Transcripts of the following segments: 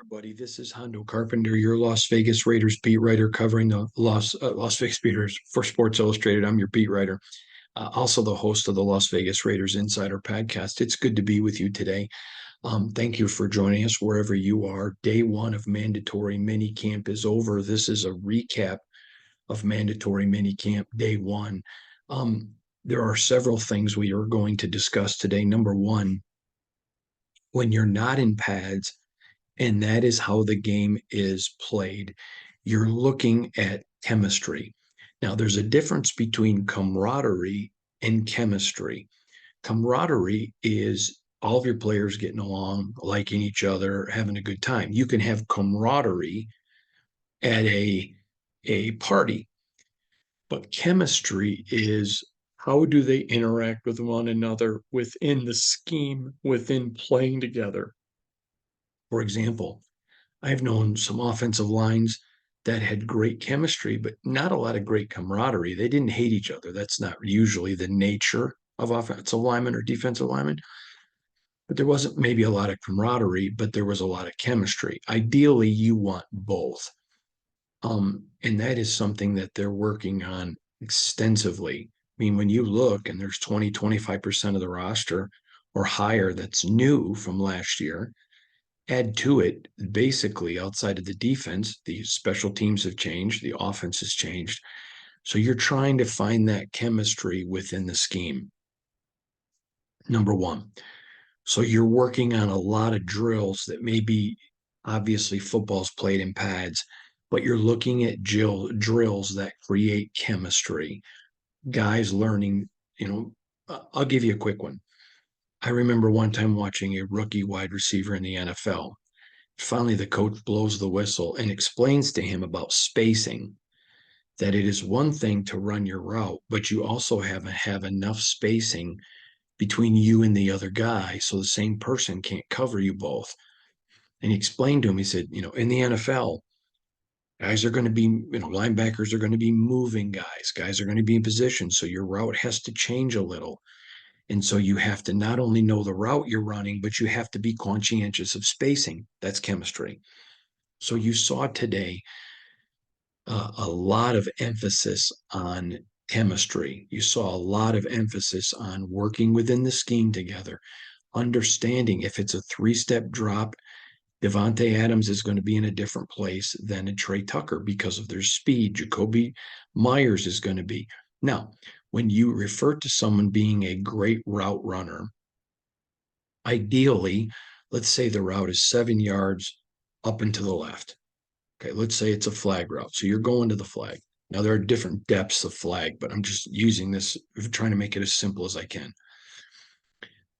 Everybody, this is Hondo Carpenter, your Las Vegas Raiders beat writer covering the Las Vegas Raiders for Sports Illustrated. I'm your beat writer, also the host of the Las Vegas Raiders Insider podcast. It's good to be with you today. Thank you for joining us wherever you are. Day one of mandatory minicamp is over. This is a recap of mandatory minicamp day one. There are several things we are going to discuss today. Number one, when you're not in pads, and that is how the game is played. You're looking at chemistry. Now, there's a difference between camaraderie and chemistry. Camaraderie is all of your players getting along, liking each other, having a good time. You can have camaraderie at a party, but chemistry is how do they interact with one another within the scheme, within playing together. For example, I've known some offensive lines that had great chemistry, but not a lot of great camaraderie. They didn't hate each other. That's not usually the nature of offensive linemen or defensive linemen. But there wasn't maybe a lot of camaraderie, but there was a lot of chemistry. Ideally, you want both. And that is something that they're working on extensively. I mean, when you look and there's 20, 25% of the roster or higher that's new from last year, add to it, basically, outside of the defense, the special teams have changed, the offense has changed. So you're trying to find that chemistry within the scheme. Number one. So you're working on a lot of drills that maybe obviously football's played in pads, but you're looking at drills that create chemistry. Guys learning, I'll give you a quick one. I remember one time watching a rookie wide receiver in the NFL. Finally, the coach blows the whistle and explains to him about spacing, that it is one thing to run your route, but you also have enough spacing between you and the other guy so the same person can't cover you both. And he explained to him, he said, in the NFL, guys are going to be, linebackers are going to be moving guys. Guys are going to be in position. So your route has to change a little. And so you have to not only know the route you're running, but you have to be conscientious of spacing. That's chemistry. So you saw today a lot of emphasis on chemistry. You saw a lot of emphasis on working within the scheme together, understanding if it's a three-step drop, Devontae Adams is going to be in a different place than a Trey Tucker because of their speed. Jacoby Myers is going to be. Now, when you refer to someone being a great route runner, ideally, let's say the route is 7 yards up and to the left. Okay, let's say it's a flag route. So you're going to the flag. Now, there are different depths of flag, but I'm just using this, trying to make it as simple as I can.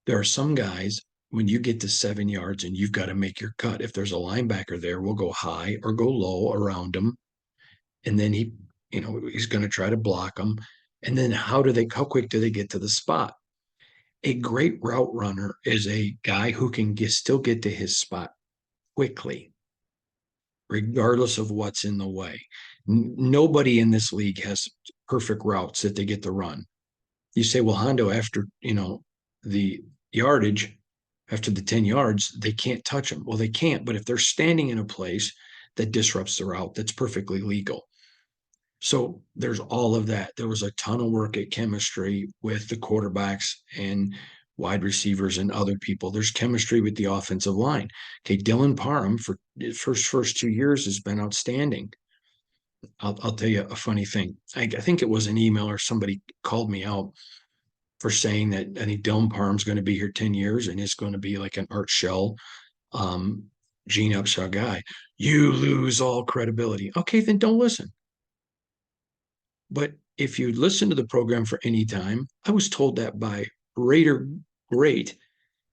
There are some guys, when you get to 7 yards and you've got to make your cut, if there's a linebacker there, we'll go high or go low around him. And then he's going to try to block them. And then how quick do they get to the spot? A great route runner is a guy who can still get to his spot quickly, regardless of what's in the way. Nobody in this league has perfect routes that they get to run. You say, well, Hondo, after, the yardage, after the 10 yards, they can't touch them. Well, they can't, but if they're standing in a place that disrupts the route, that's perfectly legal. So there's all of that. There was a ton of work at chemistry with the quarterbacks and wide receivers and other people. There's chemistry with the offensive line. Okay, Dylan Parham for his first 2 years has been outstanding. I'll tell you a funny thing. I think it was an email or somebody called me out for saying that I think Dylan Parham's going to be here 10 years and it's going to be like an Art Shell, Gene Upshaw guy. You lose all credibility. Okay, then don't listen. But if you listen to the program for any time, I was told that by Raider great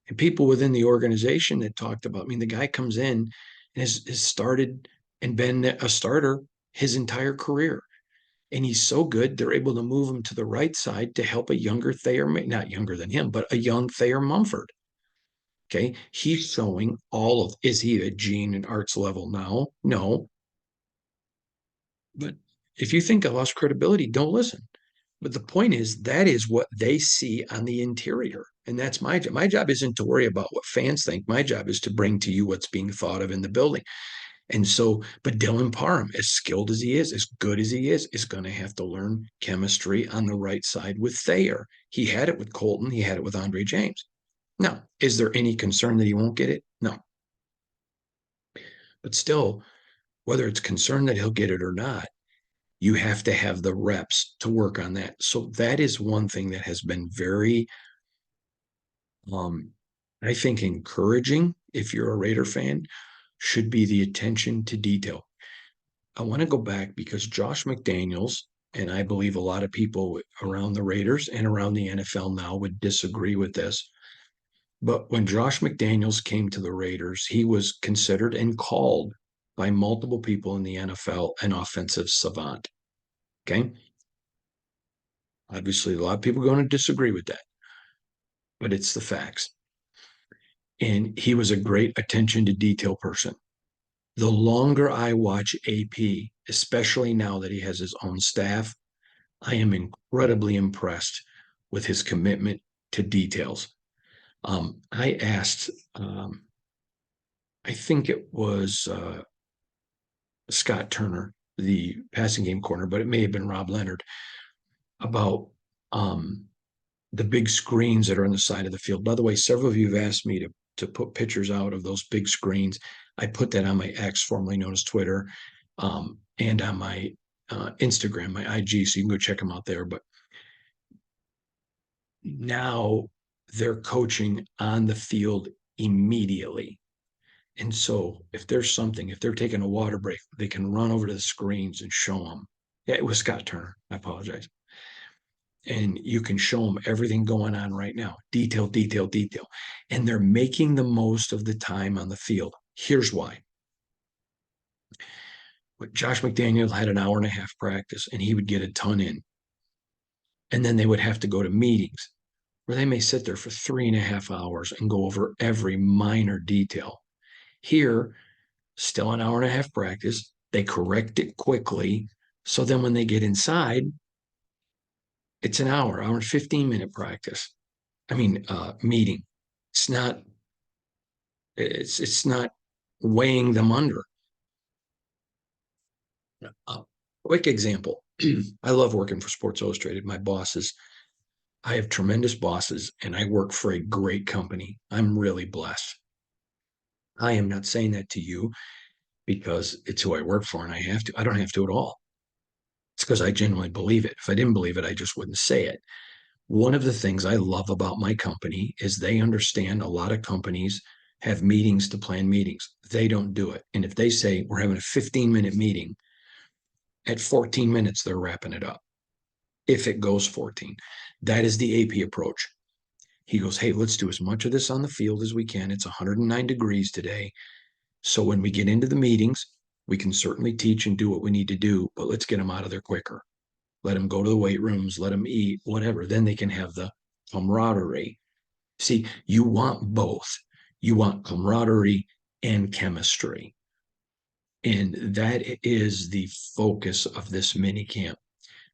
and people within the organization that talked about. I mean, the guy comes in and has started and been a starter his entire career. And he's so good, they're able to move him to the right side to help a younger Thayer, not younger than him, but a young Thayer Mumford. Okay. He's showing is he at Gene and Art's level now? No. But if you think I lost credibility, don't listen. But the point is, that is what they see on the interior. And that's my job. My job isn't to worry about what fans think. My job is to bring to you what's being thought of in the building. And so, but Dylan Parham, as skilled as he is, as good as he is going to have to learn chemistry on the right side with Thayer. He had it with Colton. He had it with Andre James. Now, is there any concern that he won't get it? No. But still, whether it's concern that he'll get it or not, you have to have the reps to work on that. So that is one thing that has been very, I think, encouraging if you're a Raider fan, should be the attention to detail. I want to go back because Josh McDaniels, and I believe a lot of people around the Raiders and around the NFL now would disagree with this. But when Josh McDaniels came to the Raiders, he was considered and called by multiple people in the NFL an offensive savant. Okay. Obviously, a lot of people are going to disagree with that, but it's the facts. And he was a great attention to detail person. The longer I watch AP, especially now that he has his own staff, I am incredibly impressed with his commitment to details. I asked, I think it was Scott Turner, the passing game corner, but it may have been Rob Leonard, about the big screens that are on the side of the field. By the way, several of you have asked me to put pictures out of those big screens. I put that on my X, formerly known as Twitter, and on my Instagram, my IG, so you can go check them out there. But now they're coaching on the field immediately. And so if there's something, if they're taking a water break, they can run over to the screens and show them. Yeah, it was Scott Turner. I apologize. And you can show them everything going on right now. Detail, detail, detail. And they're making the most of the time on the field. Here's why. But Josh McDaniel had an hour and a half practice, and he would get a ton in. And then they would have to go to meetings where they may sit there for 3.5 hours and go over every minor detail. Here, still an hour and a half practice. They correct it quickly. So then when they get inside, it's an hour and 15-minute practice. I mean, meeting. It's not, it's not weighing them under. Quick example. I love working for Sports Illustrated. My bosses, I have tremendous bosses and I work for a great company. I'm really blessed. I am not saying that to you because it's who I work for and I have to. I don't have to at all. It's because I genuinely believe it. If I didn't believe it, I just wouldn't say it. One of the things I love about my company is they understand a lot of companies have meetings to plan meetings. They don't do it. And if they say we're having a 15-minute meeting, at 14 minutes, they're wrapping it up. If it goes 14, that is the AP approach. He goes, hey, let's do as much of this on the field as we can. It's 109 degrees today. So when we get into the meetings, we can certainly teach and do what we need to do, but let's get them out of there quicker. Let them go to the weight rooms, let them eat, whatever. Then they can have the camaraderie. See, you want both. You want camaraderie and chemistry. And that is the focus of this mini camp.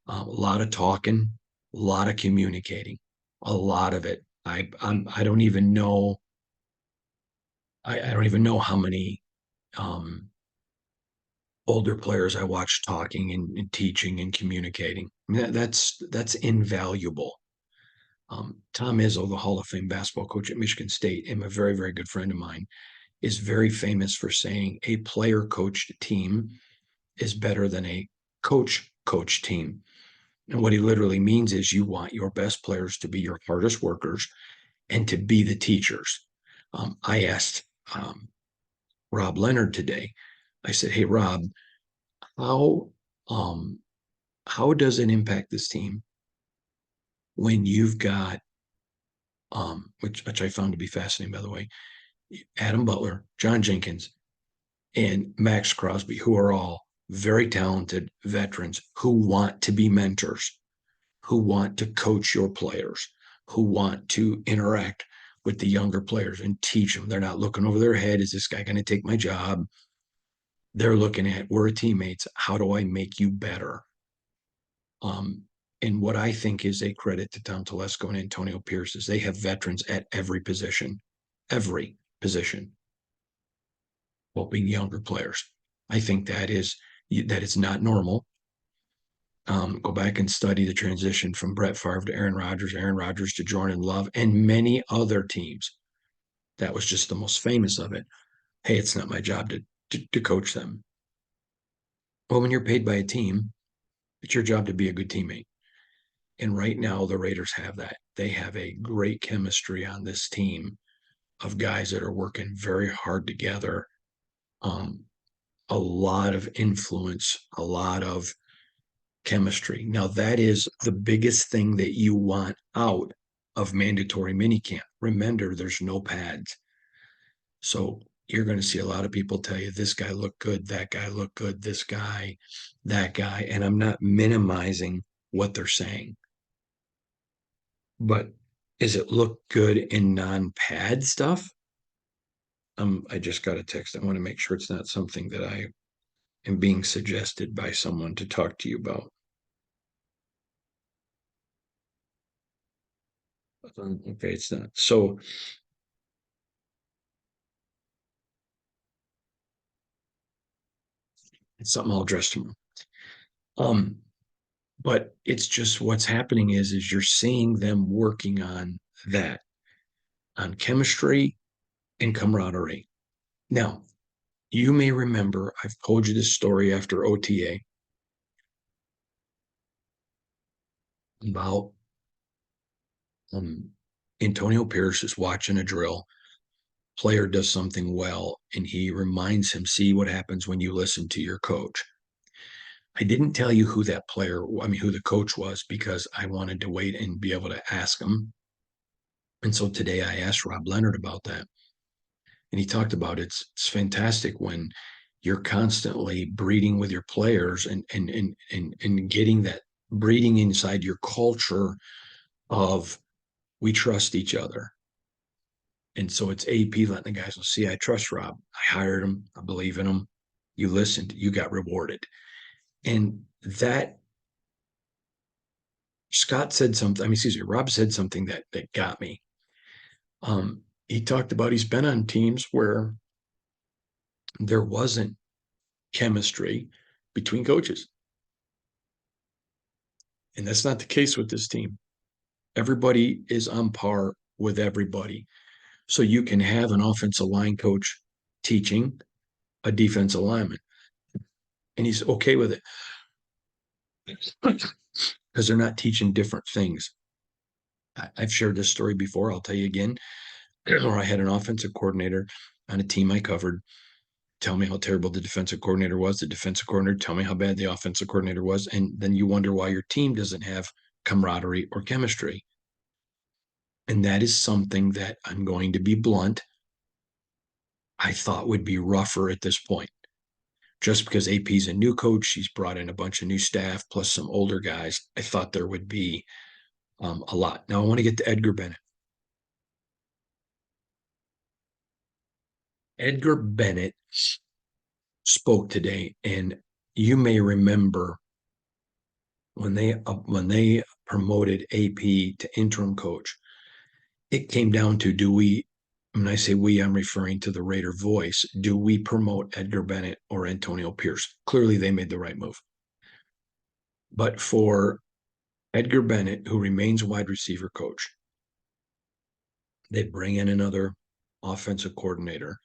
A lot of talking, a lot of communicating, a lot of it. I don't even know. I don't even know how many older players I watch talking and teaching and communicating. I mean, that's invaluable. Tom Izzo, the Hall of Fame basketball coach at Michigan State, and a very, very good friend of mine, is very famous for saying a player coached team is better than a coach team. And what he literally means is you want your best players to be your hardest workers and to be the teachers. I asked Rob Leonard today, I said, hey, Rob, how how does it impact this team when you've got which I found to be fascinating, by the way, Adam Butler, John Jenkins, and Max Crosby, who are all very talented veterans who want to be mentors, who want to coach your players, who want to interact with the younger players and teach them. They're not looking over their head. Is this guy going to take my job? They're looking at, we're teammates. How do I make you better? And what I think is a credit to Tom Telesco and Antonio Pierce is they have veterans at every position, while being younger players. I think that is not normal. Go back and study the transition from Brett Favre to Aaron Rodgers to Jordan Love, and many other teams. That was just the most famous of it. Hey, it's not my job to coach them. Well, when you're paid by a team, it's your job to be a good teammate. And right now, the Raiders have that. They have a great chemistry on this team of guys that are working very hard together. Um, a lot of influence, a lot of chemistry. Now, that is the biggest thing that you want out of mandatory minicamp. Remember, there's no pads. So you're going to see a lot of people tell you this guy looked good, that guy looked good, this guy, that guy. And I'm not minimizing what they're saying. But is it look good in non-pad stuff? I just got a text. I want to make sure it's not something that I am being suggested by someone to talk to you about. Okay, it's not. So it's something I'll address tomorrow. Um, but it's just what's happening is you're seeing them working on that, on chemistry and camaraderie. Now, you may remember I've told you this story after OTA about Antonio Pierce is watching a drill. Player does something well, and he reminds him, see what happens when you listen to your coach. I didn't tell you who that player, I mean, who the coach was, because I wanted to wait and be able to ask him. And so today I asked Rob Leonard about that. And he talked about it's fantastic when you're constantly breeding with your players and getting that breeding inside your culture of we trust each other. And so it's AP letting the guys know, see, I trust Rob. I hired him. I believe in him. You listened, you got rewarded. And that Scott said something, I mean, excuse me, Rob said something that got me. He talked about he's been on teams where there wasn't chemistry between coaches. And that's not the case with this team. Everybody is on par with everybody. So you can have an offensive line coach teaching a defensive lineman, and he's okay with it because they're not teaching different things. I've shared this story before. I'll tell you again. Or I had an offensive coordinator on a team I covered tell me how terrible the defensive coordinator was. The defensive coordinator tell me how bad the offensive coordinator was. And then you wonder why your team doesn't have camaraderie or chemistry. And that is something that I'm going to be blunt. I thought would be rougher at this point. Just because AP's a new coach, she's brought in a bunch of new staff plus some older guys. I thought there would be a lot. Now I want to get to Edgar Bennett. Edgar Bennett spoke today, and you may remember when they promoted AP to interim coach, it came down to do we, when I say we, I'm referring to the Raider voice, do we promote Edgar Bennett or Antonio Pierce? Clearly, they made the right move. But for Edgar Bennett, who remains wide receiver coach, they bring in another offensive coordinator.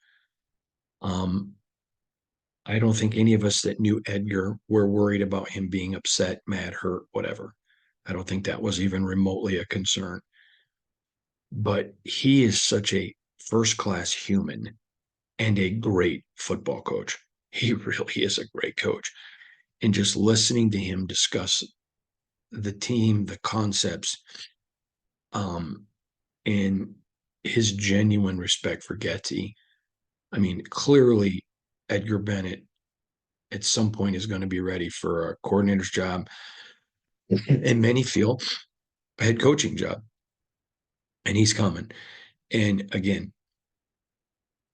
I don't think any of us that knew Edgar were worried about him being upset, mad, hurt, whatever. I don't think that was even remotely a concern. But he is such a first class human and a great football coach. He really is a great coach. And just listening to him discuss the team, the concepts, and his genuine respect for Getty. I mean, clearly, Edgar Bennett at some point is going to be ready for a coordinator's job, and many feel a head coaching job. And he's coming. And again,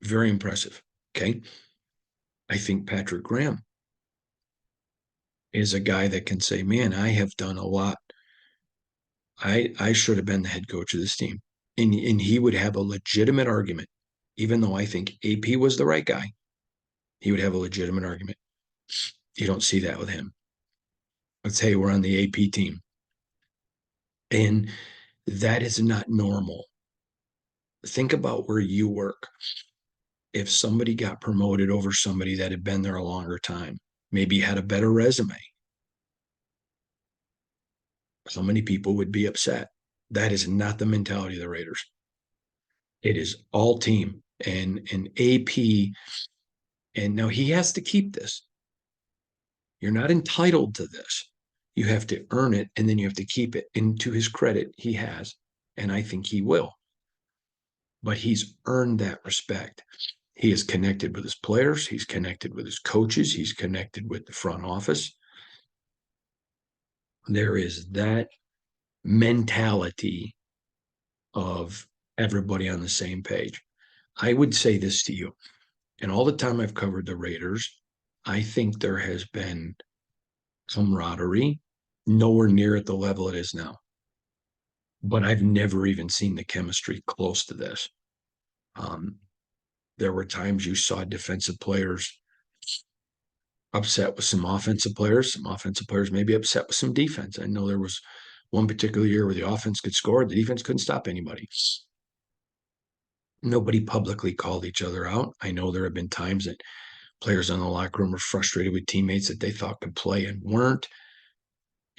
very impressive. Okay. I think Patrick Graham is a guy that can say, man, I have done a lot I should have been the head coach of this team. And he would have a legitimate argument, even though I think AP was the right guy. He would have a legitimate argument. You don't see that with him. Let's say we're on the AP team. And that is not normal. Think about where you work. If somebody got promoted over somebody that had been there a longer time, maybe had a better resume, how many people would be upset? That is not the mentality of the Raiders. It is all team and AP. And now he has to keep this. You're not entitled to this. You have to earn it and then you have to keep it. And to his credit, he has. And I think he will. But he's earned that respect. He is connected with his players. He's connected with his coaches. He's connected with the front office. There is that mentality of everybody on the same page. I would say this to you, and all the time I've covered the Raiders, I think there has been camaraderie, nowhere near at the level it is now. But I've never even seen the chemistry close to this. Um, there were times you saw defensive players upset with some offensive players maybe upset with some defense. I know there was one particular year where the offense could score, the defense couldn't stop anybody. Nobody publicly called each other out. I know there have been times that players in the locker room were frustrated with teammates that they thought could play and weren't.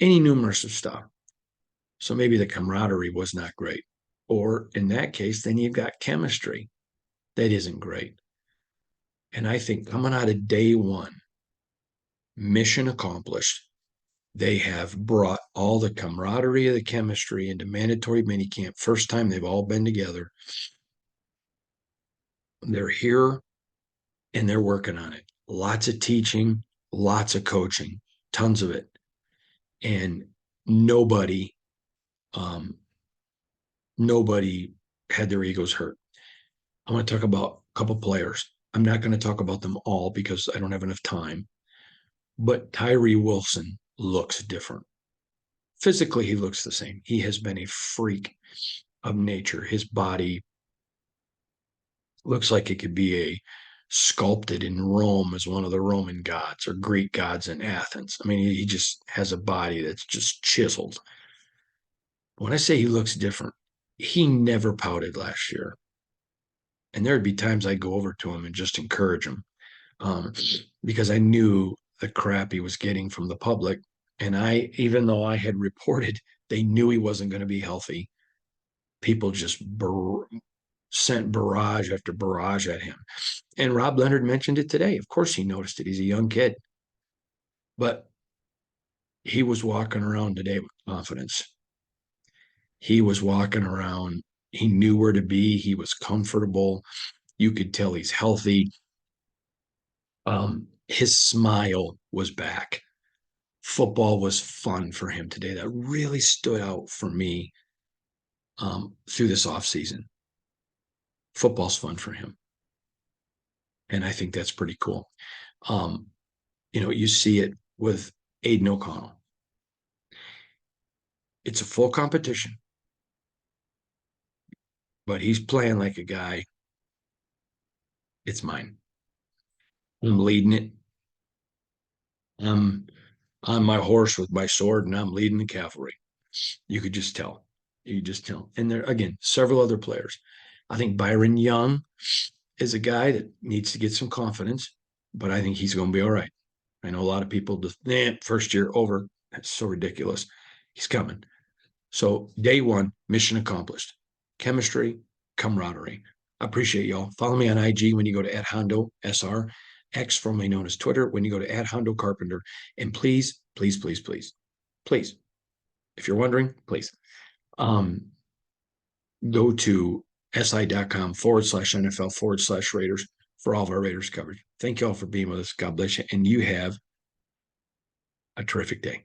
Any numerous of stuff. So maybe the camaraderie was not great. Or in that case, then you've got chemistry that isn't great. And I think coming out of day one, mission accomplished. They have brought all the camaraderie of the chemistry into mandatory minicamp. First time they've all been together. They're here and they're working on it. Lots of teaching, lots of coaching, tons of it. And nobody, um, nobody had their egos hurt. I want to talk about a couple players. I'm not going to talk about them all because I don't have enough time. But Tyree Wilson looks different. Physically, he looks the same. He has been a freak of nature. His body looks like it could be sculpted in Rome as one of the Roman gods or Greek gods in Athens. I mean, he just has a body that's just chiseled. When I say he looks different, he never pouted last year. And there'd be times I'd go over to him and just encourage him because I knew the crap he was getting from the public. And even though I had reported they knew he wasn't going to be healthy, people just sent barrage after barrage at him. And Rob Leonard mentioned it today. Of course, he noticed it. He's a young kid. But he was walking around today with confidence. He was walking around. He knew where to be. He was comfortable. You could tell he's healthy. His smile was back. Football was fun for him today. That really stood out for me through this offseason. Football's fun for him. And I think that's pretty cool. You see it with Aiden O'Connell. It's a full competition, but he's playing like a guy. It's mine. I'm leading it. I'm on my horse with my sword and I'm leading the cavalry. You could just tell. You could just tell. And there, again, several other players. I think Byron Young is a guy that needs to get some confidence, but I think he's going to be all right. I know a lot of people just, first year over. That's so ridiculous. He's coming. So day one, mission accomplished. Chemistry, camaraderie. I appreciate y'all. Follow me on IG when you go to @HondoSR, X formerly known as Twitter, when you go to @HondoCarpenter. And please, please, please, please, please, if you're wondering, please, go to si.com/NFL/Raiders for all of our Raiders coverage. Thank you all for being with us. God bless you. And you have a terrific day.